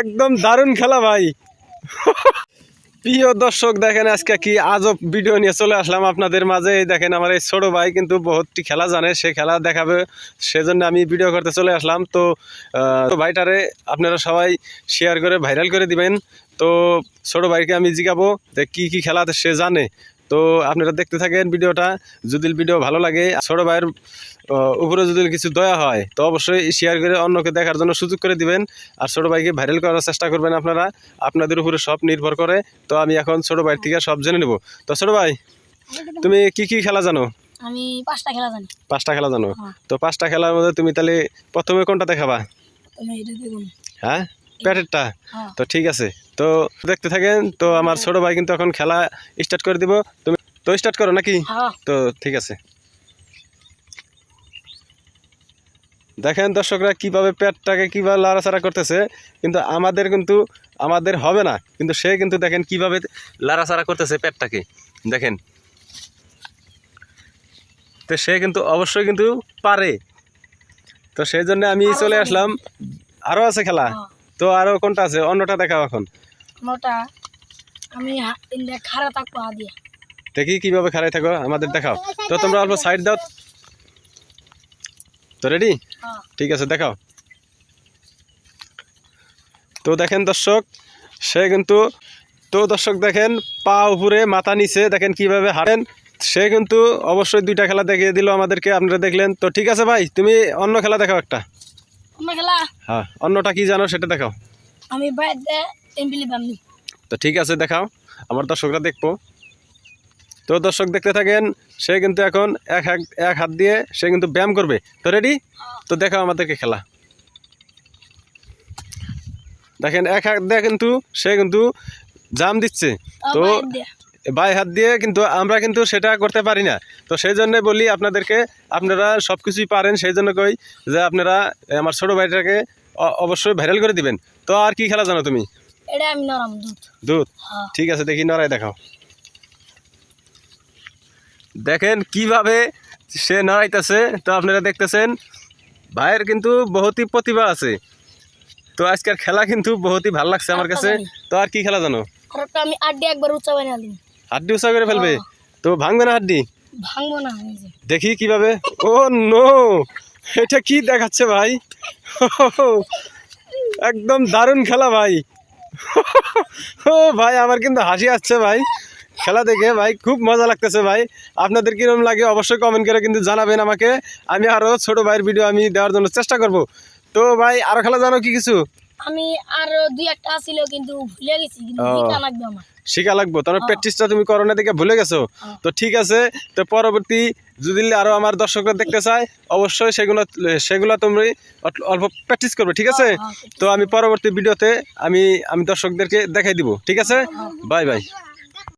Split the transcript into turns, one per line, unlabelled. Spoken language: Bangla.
একদম দারুণ খেলা ভাই। প্রিয় দর্শক দেখেন আজকে কি আজব ভিডিও নিয়ে চলে আসলাম আপনাদের মাঝে। দেখেন আমার এই ছোট ভাই কিন্তু বহুতটি খেলা জানে, সে খেলা দেখাবে, সেজন্য আমি ভিডিও করতে চলে আসলাম। তো ভাইটারে আপনারা সবাই শেয়ার করে ভাইরাল করে দিবেন। তো ছোট ভাইকে আমি জিজ্ঞাবো যে কি কি খেলা সে জানে। তো আপনারা দেখতে থাকেন ভিডিওটা। যদি ভিডিও ভালো লাগে, ছোট ভাইয়ের উপরে যদি কিছু দয়া হয় তো অবশ্যই শেয়ার করে অন্যকে দেখার জন্য সুযোগ করে দিবেন। আর ছোট ভাইকে ভাইরাল করার চেষ্টা করবেন আপনারা, আপনাদের উপরে সব নির্ভর করে। তো আমি এখন ছোট ভাই থেকে সব জেনে নেব। তো ছোট ভাই, তুমি কি কি খেলা জানো?
আমি 5টা খেলা জানি।
5টা খেলা জানো? তো 5টা খেলার মধ্যে তুমি তাহলে প্রথমে কোনটা দেখাবা? হ্যাঁ, প্যাটেরটা। তো ঠিক আছে, তো দেখতে থাকেন। তো আমার ছোট ভাই কিন্তু এখন খেলা স্টার্ট করে দিব। তুমি তো স্টার্ট করো নাকি? তো ঠিক আছে, দেখেন দর্শকরা কিভাবে পেটটাকে কিভাবে লাড়াচাড়া করতেছে। কিন্তু আমাদের হবে না, কিন্তু সে কিন্তু দেখেন কিভাবে লাড়াচাড়া করতেছে পেটটাকে, দেখেন। তো সে কিন্তু অবশ্যই কিন্তু পারে। তো সেই জন্য আমি চলে আসলাম। আরও আছে খেলা? তো আরও কোনটা আছে? অন্যটা দেখাও এখন।
আমি খাড়া থাকবো দিয়া
দেখি কিভাবে খাড়াই থাকো, আমাদের দেখাও। তো তোমরা অল্প সাইড দাও। তো রেডি? ঠিক আছে, দেখাও। তো দেখেন দর্শক, সে কিন্তু দর্শক দেখেন পা উপরে মাথা নিচে, দেখেন কিভাবে হাঁটেন। সে কিন্তু অবশ্যই 2টা খেলা দেখিয়ে দিল আমাদেরকে, আপনারা দেখলেন। তো ঠিক আছে ভাই, তুমি অন্য খেলা দেখাও একটা। হ্যাঁ, অন্যটা কি জানো সেটা দেখাও।
আমি
তো ঠিক আছে, দেখাও, আমার দর্শকরা দেখবো। তো দর্শক দেখতে থাকেন, সে কিন্তু এখন এক হাত দিয়ে সে কিন্তু ব্যায়াম করবে। তো রেডি? তো দেখাও আমাদেরকে খেলা। দেখেন এক হাত দিয়ে কিন্তু সে কিন্তু জাম দিচ্ছে। তো বাই হাত দিয়ে কিন্তু আমরা কিন্তু সেটা করতে পারি না। তো সেই জন্য বলি আপনাদেরকে, আপনারা সব কিছুই পারেন, সেই জন্য কই যে আপনারা আমার ছোট ভাইটাকে অবশ্যই ভাইরাল করে দিবেন। তো আর কি খেলা জানো তুমি? দুধ। ঠিক আছে, দেখি নড়াই দেখাও। দেখেন কিভাবে সে নড়াইতেছে। তো আপনারা দেখতেছেন ভাইয়ের কিন্তু বহুতই প্রতিভা আছে। তো আজকের খেলা কিন্তু বহুতই ভালো লাগছে আমার কাছে। তো আর কি খেলা জানো?
আমি আড্ডি একবার উঁচা বানালি।
হাড্ডি উঁচা করে ফেলবে? তো ভাঙবে না হাড্ডি?
ভাঙবো না।
দেখি কিভাবে। ও নো, এটা কি দেখাচ্ছে ভাই? একদম দারুণ খেলা ভাই। ও ভাই, আমার কিন্তু হাসি আসছে ভাই খেলা দেখে। ভাই খুব মজা লাগতেছে ভাই। আপনাদের কিরকম লাগে অবশ্যই কমেন্ট করে কিন্তু জানাবেন আমাকে। আমি আরও ছোট ভাইয়ের ভিডিও আমি দেওয়ার জন্য চেষ্টা করব। তো ভাই আরো খেলা জানো কি কিছু?
আমি আরো 2-1টা ছিল কিন্তু ভুলে গেছি, কিন্তু
শিখা লাগবে। তোমার প্র্যাকটিসটা তুমি করোনা দিকে ভুলে গেছো। তো ঠিক আছে, তো পরবর্তী যদি আরো আমার দর্শকরা দেখতে চায় অবশ্যই সেগুলো তুমি অল্প প্র্যাকটিস করবে, ঠিক আছে? তো আমি পরবর্তী ভিডিওতে আমি দর্শকদেরকে দেখাই দিব, ঠিক আছে? Bye bye.